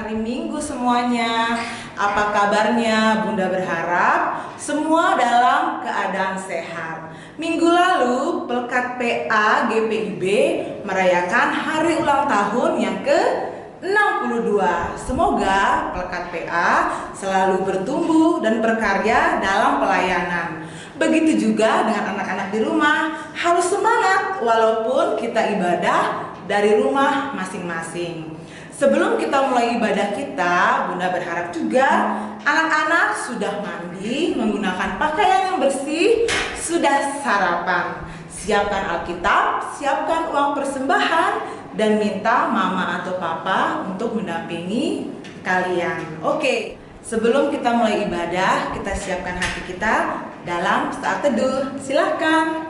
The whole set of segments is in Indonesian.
hari Minggu semuanya. Apa kabarnya? Bunda berharap semua dalam keadaan sehat. Minggu lalu, Pelkat PA GPIB merayakan hari ulang tahun yang ke-62. Semoga Pelkat PA selalu bertumbuh dan berkarya dalam pelayanan. Begitu juga dengan anak-anak di rumah, harus semangat walaupun kita ibadah dari rumah masing-masing. Sebelum kita mulai ibadah kita, Bunda berharap juga anak-anak sudah mandi, menggunakan pakaian yang bersih, sudah sarapan. Siapkan Alkitab, siapkan uang persembahan, dan minta mama atau papa untuk mendampingi kalian. Oke, sebelum kita mulai ibadah, kita siapkan hati kita dalam saat teduh. Silakan.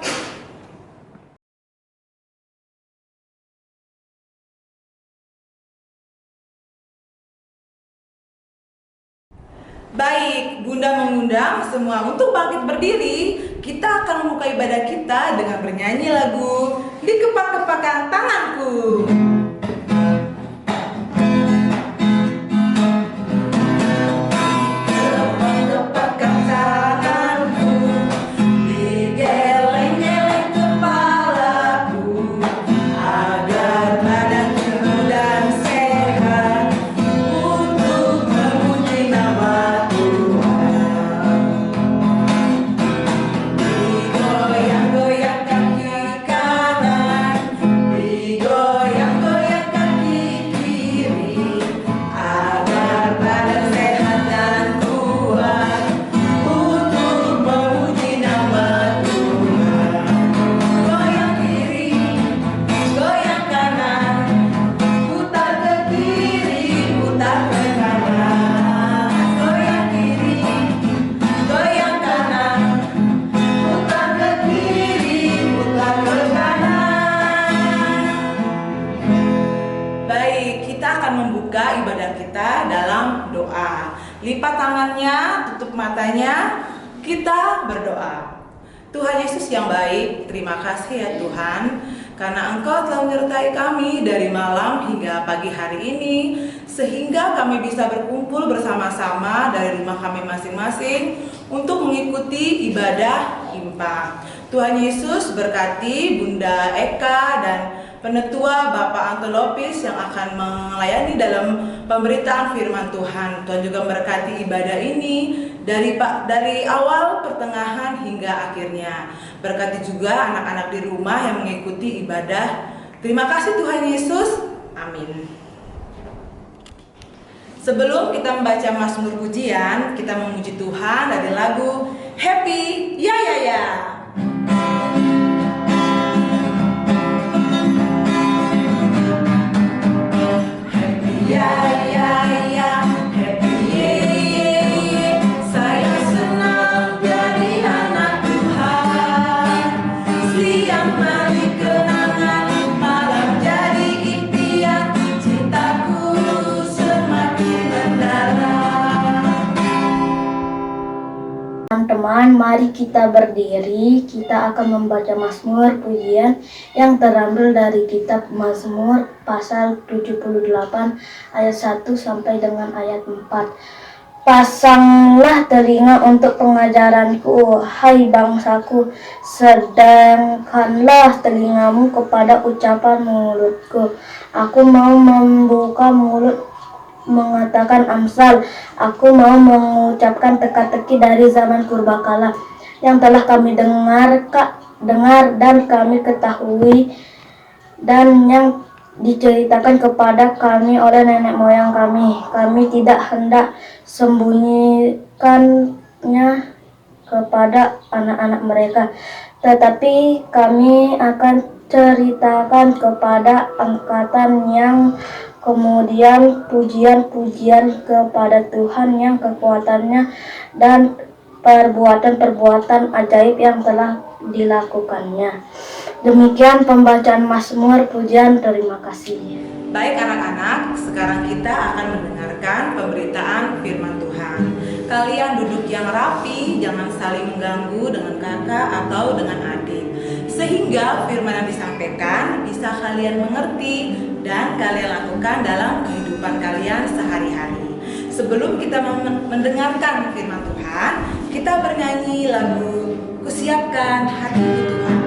Baik, Bunda mengundang semua untuk bangkit berdiri. Kita akan membuka ibadah kita dengan bernyanyi lagu Di Kepak-kepakan Tanganku. Ibadah kita dalam doa. Lipat tangannya, tutup matanya, kita berdoa. Tuhan Yesus yang baik, terima kasih ya Tuhan, karena Engkau telah menyertai kami dari malam hingga pagi hari ini, sehingga kami bisa berkumpul bersama-sama dari rumah kami masing-masing untuk mengikuti ibadah IMPA. Tuhan Yesus berkati Bunda Eka dan Penetua Bapak Antolopis yang akan melayani dalam pemberitaan firman Tuhan. Tuhan juga memberkati ibadah ini dari awal, pertengahan hingga akhirnya. Berkati juga anak-anak di rumah yang mengikuti ibadah. Terima kasih Tuhan Yesus. Amin. Sebelum kita membaca Mazmur pujian, kita memuji Tuhan dari lagu Happy Ya Ya Ya. Teman-teman, mari kita berdiri. Kita akan membaca Mazmur pujian yang terambil dari kitab Mazmur pasal 78 ayat 1 sampai dengan ayat 4. Pasanglah telinga untuk pengajaranku, hai bangsaku, sedangkanlah telingamu kepada ucapan mulutku. Aku mau membuka mulut mengatakan amsal, aku mau mengucapkan teka-teki dari zaman purbakala yang telah kami dengar dan kami ketahui dan yang diceritakan kepada kami oleh nenek moyang kami. Kami tidak hendak sembunyikannya kepada anak-anak mereka, tetapi kami akan ceritakan kepada angkatan yang kemudian pujian-pujian kepada Tuhan yang kekuatannya dan perbuatan-perbuatan ajaib yang telah dilakukannya. Demikian pembacaan Mazmur pujian. Terima kasih. Baik anak-anak, sekarang kita akan mendengarkan pemberitaan firman Tuhan. Kalian duduk yang rapi, jangan saling mengganggu dengan kakak atau dengan adik. sehingga firman yang disampaikan bisa kalian mengerti dan kalian lakukan dalam kehidupan kalian sehari-hari. Sebelum kita mendengarkan firman Tuhan, kita bernyanyi lagu "Kusiapkan Hatiku Tuhan".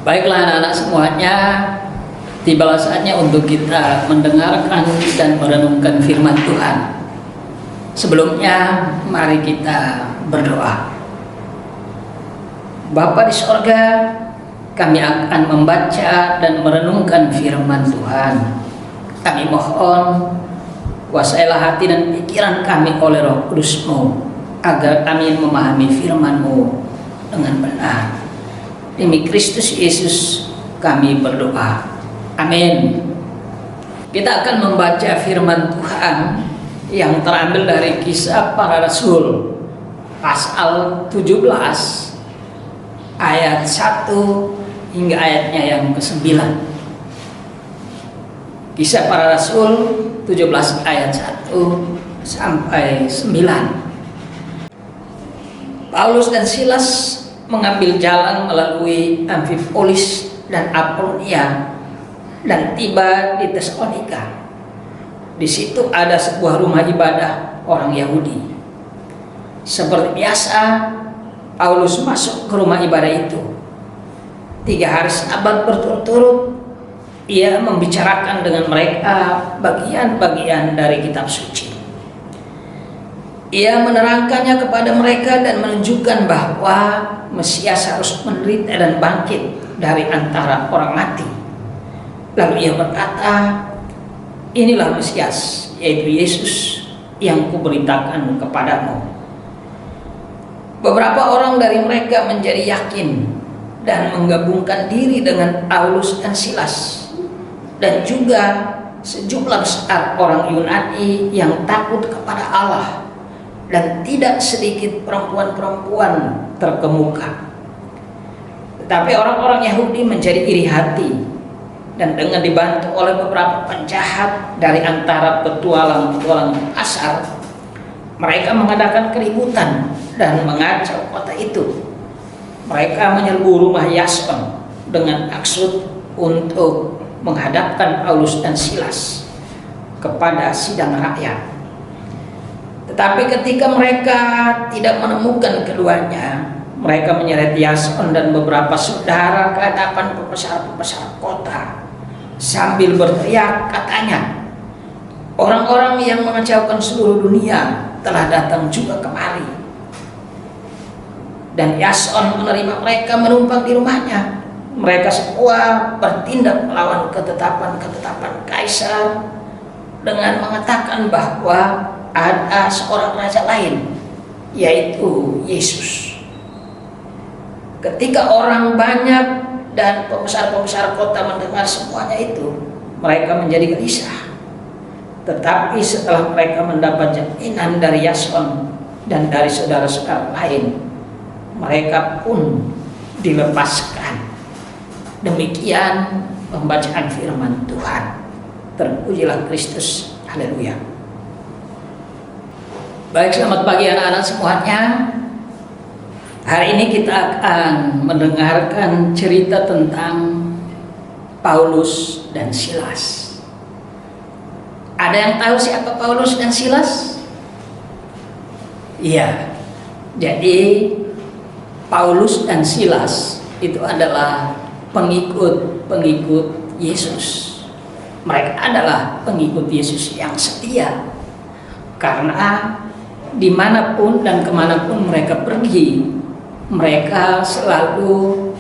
Baiklah anak-anak semuanya, tibalah saatnya untuk kita mendengarkan dan merenungkan firman Tuhan. Sebelumnya, mari kita berdoa. Bapa di sorga, kami akan membaca dan merenungkan firman Tuhan. Kami mohon, kuasailah hati dan pikiran kami oleh Roh Kudus-Mu, agar kami memahami firman-Mu dengan benar. Demi Kristus Yesus kami berdoa. Amin. Kita akan membaca firman Tuhan yang terambil dari Kisah Para Rasul pasal 17 ayat 1 hingga ayatnya yang ke-9. Kisah Para Rasul 17 ayat 1 sampai 9. Paulus dan Silas mengambil jalan melalui Amfipolis dan Apolonia dan tiba di Tesalonika. Di situ ada sebuah rumah ibadah orang Yahudi. Seperti biasa, Paulus masuk ke rumah ibadah itu. 3 hari Sabat berturut-turut, ia membicarakan dengan mereka bagian-bagian dari kitab suci. Ia menerangkannya kepada mereka dan menunjukkan bahwa Mesias harus menderita dan bangkit dari antara orang mati. Lalu ia berkata, "Inilah Mesias, yaitu Yesus yang kuberitakan kepadamu." Beberapa orang dari mereka menjadi yakin dan menggabungkan diri dengan Paulus dan Silas, dan juga sejumlah besar orang Yunani yang takut kepada Allah, dan tidak sedikit perempuan-perempuan terkemuka. Tetapi orang-orang Yahudi menjadi iri hati, dan dengan dibantu oleh beberapa penjahat dari antara petualang-petualang pasar, mereka mengadakan keributan dan mengacau kota itu. Mereka menyerbu rumah Yason dengan maksud untuk menghadapkan Paulus dan Silas kepada sidang rakyat. Tetapi ketika mereka tidak menemukan keduanya, mereka menyeret Yason dan beberapa saudara ke hadapan pembesar-pembesar kota, sambil berteriak katanya, orang-orang yang mengacaukan seluruh dunia telah datang juga kemari. Dan Yason menerima mereka menumpang di rumahnya. Mereka semua bertindak melawan ketetapan-ketetapan Kaisar dengan mengatakan bahwa ada seorang raja lain, yaitu Yesus. Ketika orang banyak dan pembesar-pembesar kota mendengar semuanya itu, mereka menjadi gelisah. Tetapi setelah mereka mendapat jaminan dari Yason dan dari saudara-saudara lain, mereka pun dilepaskan. Demikian pembacaan firman Tuhan. Terpujilah Kristus. Haleluya. Baik, selamat pagi anak-anak semuanya. Hari ini kita akan mendengarkan cerita tentang Paulus dan Silas. Ada yang tahu siapa Paulus dan Silas? Iya. Jadi Paulus dan Silas itu adalah pengikut Yesus. Mereka adalah pengikut Yesus yang setia, karena dimanapun dan kemanapun mereka pergi, mereka selalu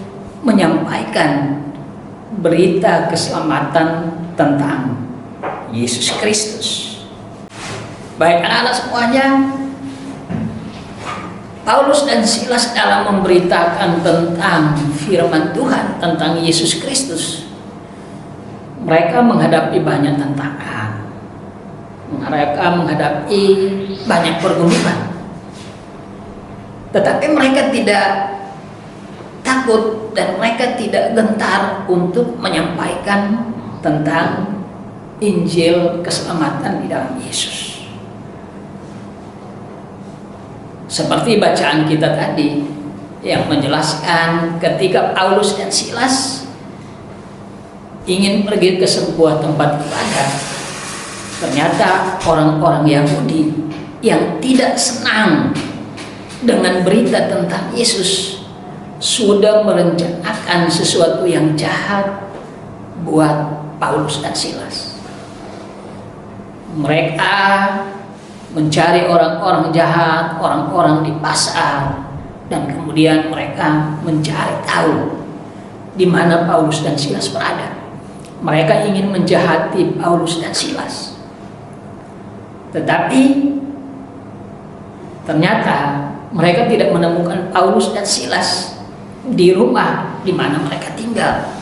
menyampaikan berita keselamatan tentang Yesus Kristus. Baik anak-anak semuanya, Paulus dan Silas dalam memberitakan tentang firman Tuhan tentang Yesus Kristus, mereka menghadapi banyak tantangan, mereka menghadapi banyak pergumulan, tetapi mereka tidak takut dan mereka tidak gentar untuk menyampaikan tentang Injil keselamatan di dalam Yesus. Seperti bacaan kita tadi yang menjelaskan ketika Paulus dan Silas ingin pergi ke sebuah tempat ibadah, ternyata orang-orang Yahudi yang tidak senang dengan berita tentang Yesus sudah merencanakan sesuatu yang jahat buat Paulus dan Silas. Mereka mencari orang-orang jahat, orang-orang di pasar, dan kemudian mereka mencari tahu di mana Paulus dan Silas berada. Mereka ingin menjahati Paulus dan Silas. Tetapi ternyata mereka tidak menemukan Paulus dan Silas di rumah di mana mereka tinggal.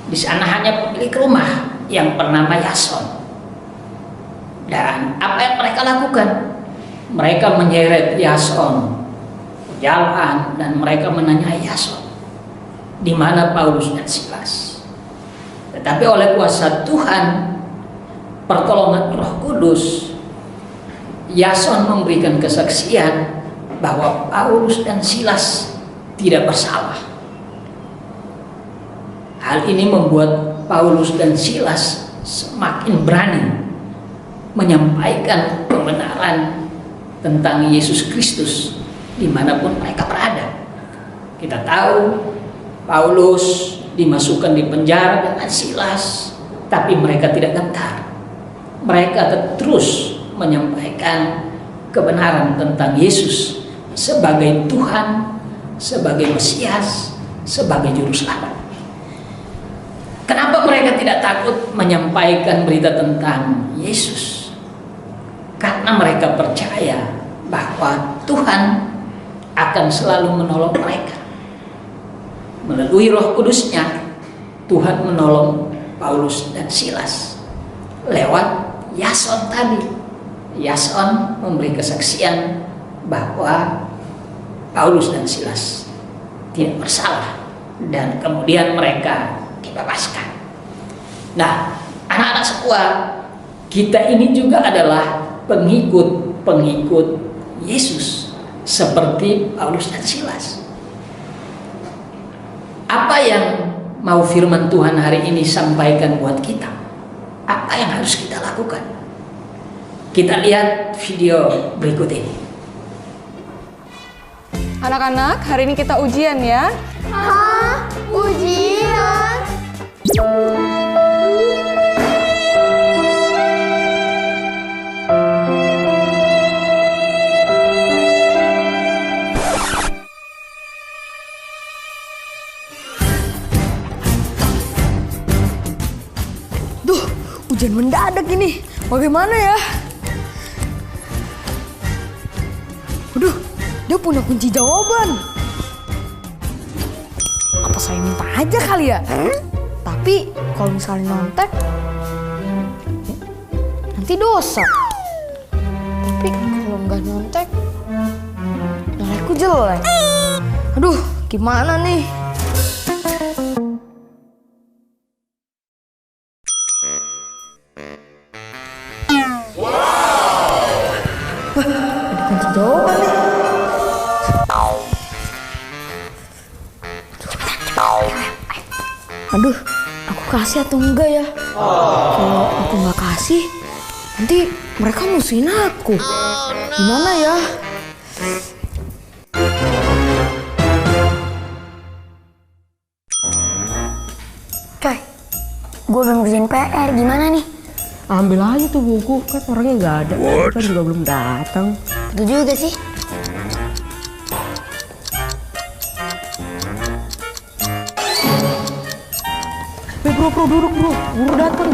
Di sana hanya pemilik rumah yang bernama Yason. Dan apa yang mereka lakukan? Mereka menyeret Yason ke jalan dan mereka menanyai Yason, di mana Paulus dan Silas. Tetapi oleh kuasa Tuhan, pertolongan Roh Kudus, Yason memberikan kesaksian bahwa Paulus dan Silas tidak bersalah. Hal ini membuat Paulus dan Silas semakin berani menyampaikan kebenaran tentang Yesus Kristus dimanapun mereka berada. Kita tahu Paulus dimasukkan di penjara dengan Silas, tapi mereka tidak gentar. Mereka terus menyampaikan kebenaran tentang Yesus sebagai Tuhan, sebagai Mesias, sebagai Juru Selamat. Kenapa mereka tidak takut menyampaikan berita tentang Yesus? Karena mereka percaya bahwa Tuhan akan selalu menolong mereka. Melalui Roh Kudus-Nya, Tuhan menolong Paulus dan Silas lewat Yason tadi. Yason memberi kesaksian bahwa Paulus dan Silas tidak bersalah, dan kemudian mereka dibebaskan. Nah, anak-anak semua, kita ini juga adalah pengikut Yesus seperti Paulus dan Silas. Apa yang mau firman Tuhan hari ini sampaikan buat kita? Apa yang harus kita lakukan? Kita lihat video berikut ini. Anak-anak, hari ini kita ujian ya. Hah? Ujian? Hujan mendadak ini. Bagaimana ya? Aduh, dia punya kunci jawaban. Apa saya minta aja kali ya? Tapi kalau misalnya nyontek, nanti dosa. Tapi kalau nggak nyontek, nilaiku jelek. Aduh, gimana nih? Ada kunci jawaban nih. Aduh, aku kasih atau enggak ya? Kalau aku nggak kasih, nanti mereka musuhin aku. Gimana ya? Coy, gue belum ngerjain PR, gimana nih? Ambil aja tuh buku, kan orangnya nggak ada, kan juga belum datang. Betul juga sih. Bro, duduk bro, guru datang.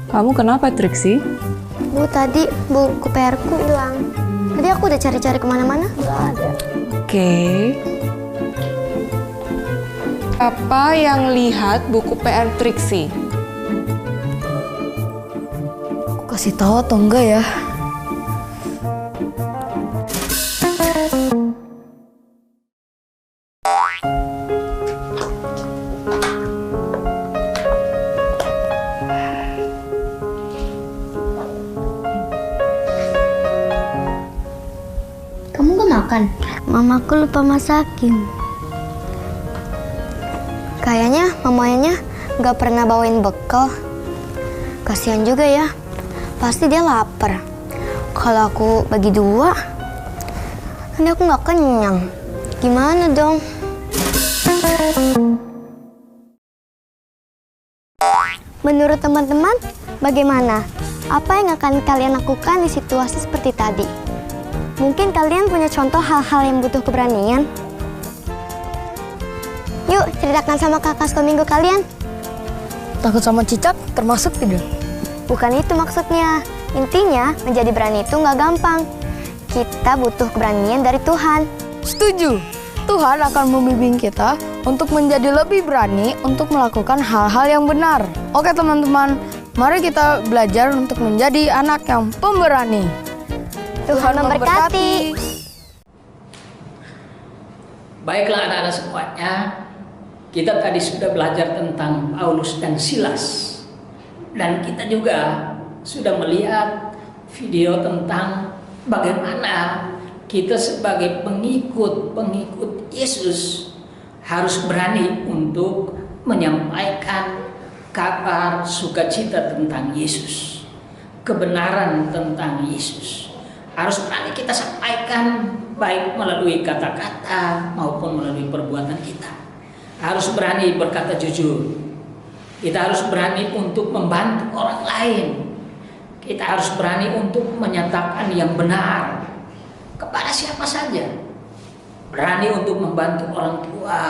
Kamu kenapa, Trixie? Bu, tadi buku PR-ku hilang. Tadi aku udah cari-cari kemana-mana, nggak ada. Oke. Apa yang lihat buku PR Trixie? Aku kasih tahu atau enggak ya? Kamu nggak makan? Mamaku lupa masakin. Kayaknya mamanya nggak pernah bawain bekal. Kasihan juga ya. Pasti dia lapar. Kalau aku bagi dua, nanti aku nggak kenyang. Gimana dong? Menurut teman-teman, bagaimana? Apa yang akan kalian lakukan di situasi seperti tadi? Mungkin kalian punya contoh hal-hal yang butuh keberanian? Yuk, ceritakan sama kakak seminggu kalian. Takut sama cicak termasuk tidak? Bukan itu maksudnya. Intinya, menjadi berani itu nggak gampang. Kita butuh keberanian dari Tuhan. Setuju. Tuhan akan membimbing kita untuk menjadi lebih berani untuk melakukan hal-hal yang benar. Oke teman-teman, mari kita belajar untuk menjadi anak yang pemberani. Tuhan memberkati. Baiklah anak-anak semuanya, kita tadi sudah belajar tentang Paulus dan Silas. Dan kita juga sudah melihat video tentang bagaimana kita sebagai pengikut Yesus harus berani untuk menyampaikan kabar sukacita tentang Yesus, kebenaran tentang Yesus. Harus berani kita sampaikan baik melalui kata-kata maupun melalui perbuatan kita. Harus berani berkata jujur. Kita harus berani untuk membantu orang lain. Kita harus berani untuk menyatakan yang benar kepada siapa saja. Berani untuk membantu orang tua,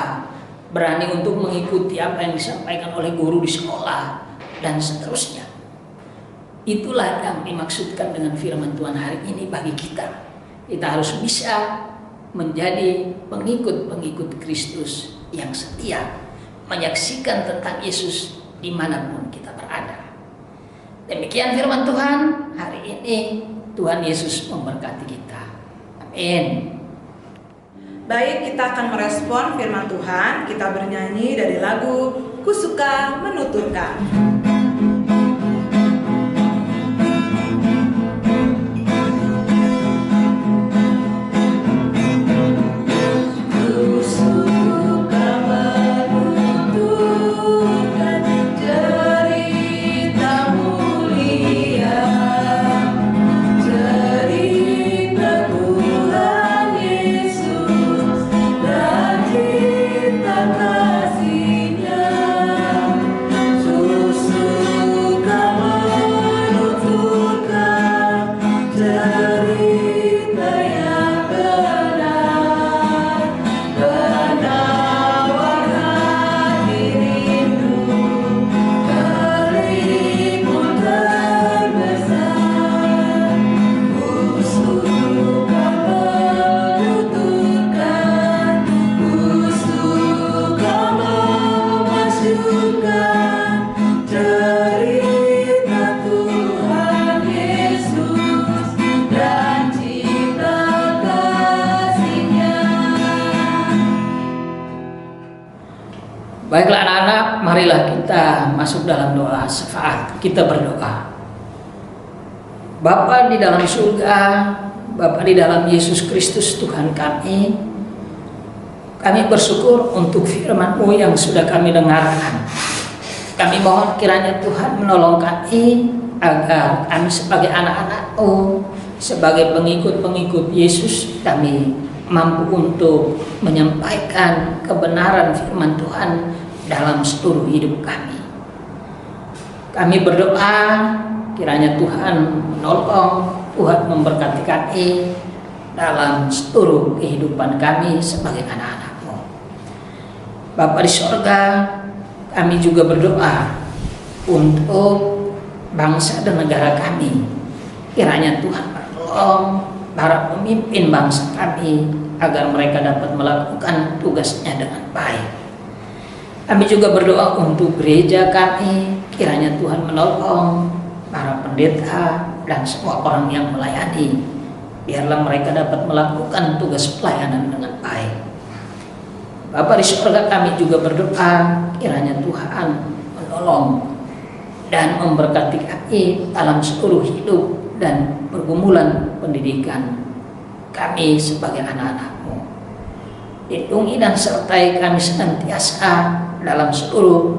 berani untuk mengikuti apa yang disampaikan oleh guru di sekolah, dan seterusnya. Itulah yang dimaksudkan dengan firman Tuhan hari ini bagi kita. Kita harus bisa menjadi pengikut-pengikut Kristus yang setia, menyaksikan tentang Yesus dimanapun kita berada. Demikian firman Tuhan hari ini. Tuhan Yesus memberkati kita. Amin. Baik, kita akan merespon firman Tuhan. Kita bernyanyi dari lagu Ku Suka Menuturkan. Kasihnya Baiklah anak-anak, marilah kita masuk dalam doa syafaat. Kita berdoa. Bapa di dalam surga, Bapa di dalam Yesus Kristus Tuhan kami bersyukur untuk firman-Mu yang sudah kami dengarkan. Kami mohon kiranya Tuhan menolong kami agar kami sebagai anak-anak-Mu, sebagai pengikut-pengikut Yesus, kami mampu untuk menyampaikan kebenaran firman Tuhan dalam seluruh hidup kami. Kami berdoa kiranya Tuhan menolong, Tuhan memberkati kami dalam seluruh kehidupan kami sebagai anak-anak-Mu. Bapa di sorga, kami juga berdoa untuk bangsa dan negara kami. Kiranya Tuhan menolong para pemimpin bangsa kami agar mereka dapat melakukan tugasnya dengan baik. Kami juga berdoa untuk gereja kami, kiranya Tuhan menolong para pendeta dan semua orang yang melayani, biarlah mereka dapat melakukan tugas pelayanan dengan baik. Bapa di surga, kami juga berdoa kiranya Tuhan menolong dan memberkati kami dalam seluruh hidup dan pergumulan pendidikan kami sebagai anak-anak-Mu. Lindungi dan sertai kami senantiasa dalam seluruh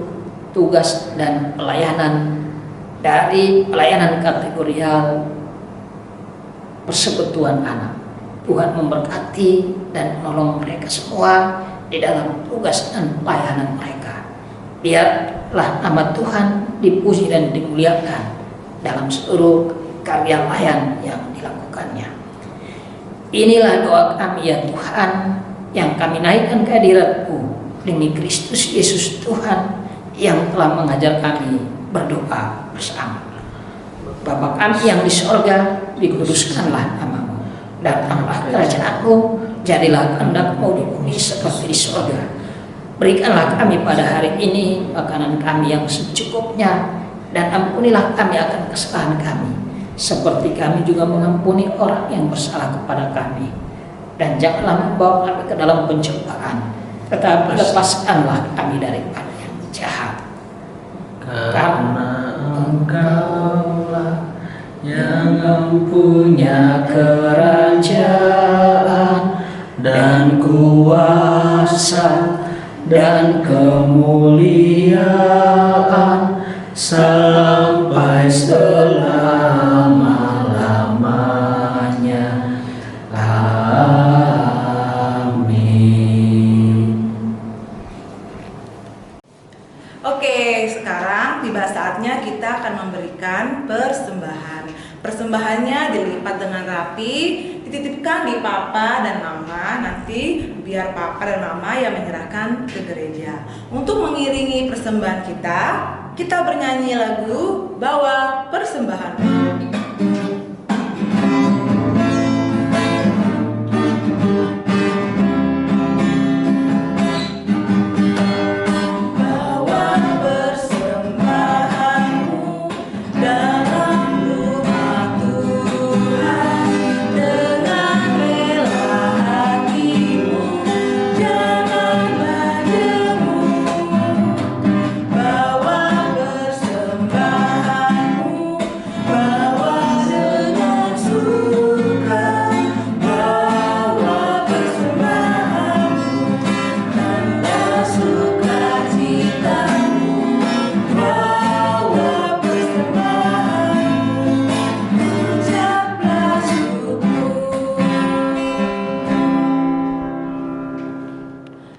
tugas dan pelayanan, dari pelayanan kategorial persekutuan anak. Tuhan memberkati dan menolong mereka semua di dalam tugas dan pelayanan mereka. Biarlah nama Tuhan dipuji dan dimuliakan dalam seluruh karya layan yang dilakukannya. Inilah doa kami ya Tuhan, yang kami naikkan ke hadirat-Mu demi Kristus Yesus Tuhan yang telah mengajar kami berdoa bersama. Bapa kami yang di sorga, dikuduskanlah nama-Mu, datanglah kerajaan-Mu, jadilah kehendak-Mu di bumi seperti di sorga. Berikanlah kami pada hari ini makanan kami yang secukupnya, dan ampunilah kami akan kesalahan kami, seperti kami juga mengampuni orang yang bersalah kepada kami. Dan janganlah membawa kami ke dalam pencobaan, tetapi lepaskanlah kami daripada yang jahat. Karena Engkaulah yang mempunyai kerajaan dan kuasa dan kemuliaan sampai selama-lamanya. Amin. Oke, sekarang tiba saatnya kita akan memberikan persembahan. Persembahannya dilipat dengan rapi, dititipkan di Papa dan Mama. Nanti biar Papa dan Mama yang menyerahkan ke gereja. Untuk mengiringi persembahan kita bernyanyi lagu Bawa Persembahan.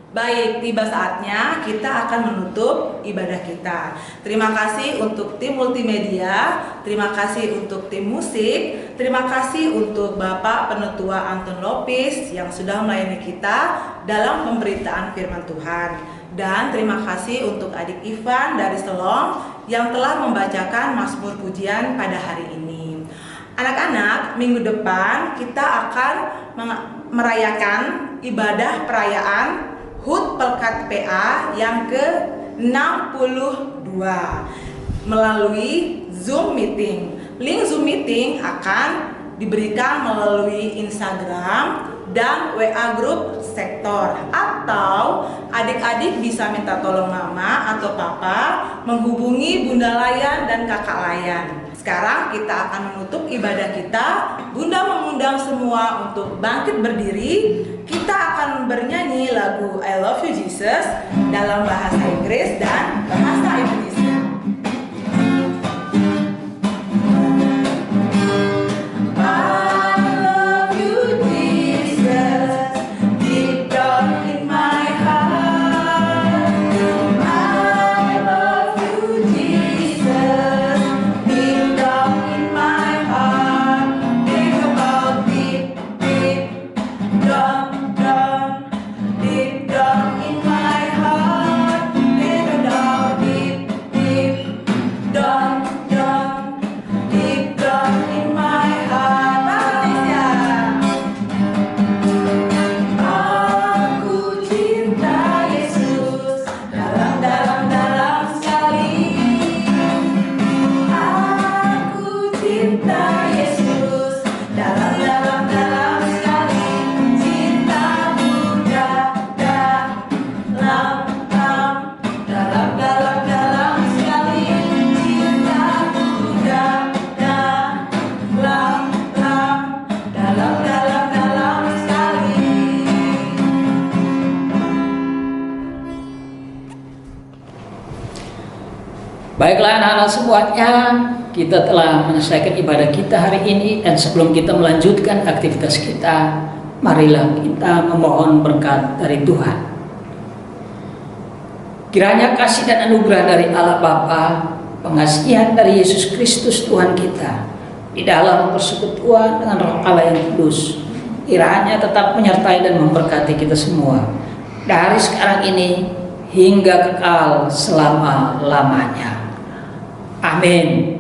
Baik, tiba saatnya kita akan menutup ibadah kita. Terima kasih untuk tim multimedia, terima kasih untuk tim musik, terima kasih untuk Bapak Penetua Anton Lopis yang sudah melayani kita dalam pemberitaan firman Tuhan. Dan terima kasih untuk adik Ivan dari Selong yang telah membacakan Mazmur Pujian pada hari ini. Anak-anak, minggu depan kita akan merayakan ibadah perayaan HUT Pelkat PA yang ke-62 melalui Zoom meeting. Link Zoom meeting akan diberikan melalui Instagram dan WA grup sektor. Atau adik-adik bisa minta tolong mama atau papa menghubungi Bunda Layan dan Kakak Layan. Sekarang kita akan menutup ibadah kita. Bunda mengundang semua untuk bangkit berdiri. Kita akan bernyanyi lagu I Love You Jesus dalam bahasa Inggris dan bahasa Indonesia. Baiklah anak-anak semuanya, kita telah menyelesaikan ibadah kita hari ini, dan sebelum kita melanjutkan aktivitas kita, marilah kita memohon berkat dari Tuhan. Kiranya kasih dan anugerah dari Allah Bapa, pengasihan dari Yesus Kristus Tuhan kita, di dalam persekutuan dengan Roh Allah yang kudus, kiranya tetap menyertai dan memberkati kita semua dari sekarang ini hingga kekal selama-lamanya. Amin.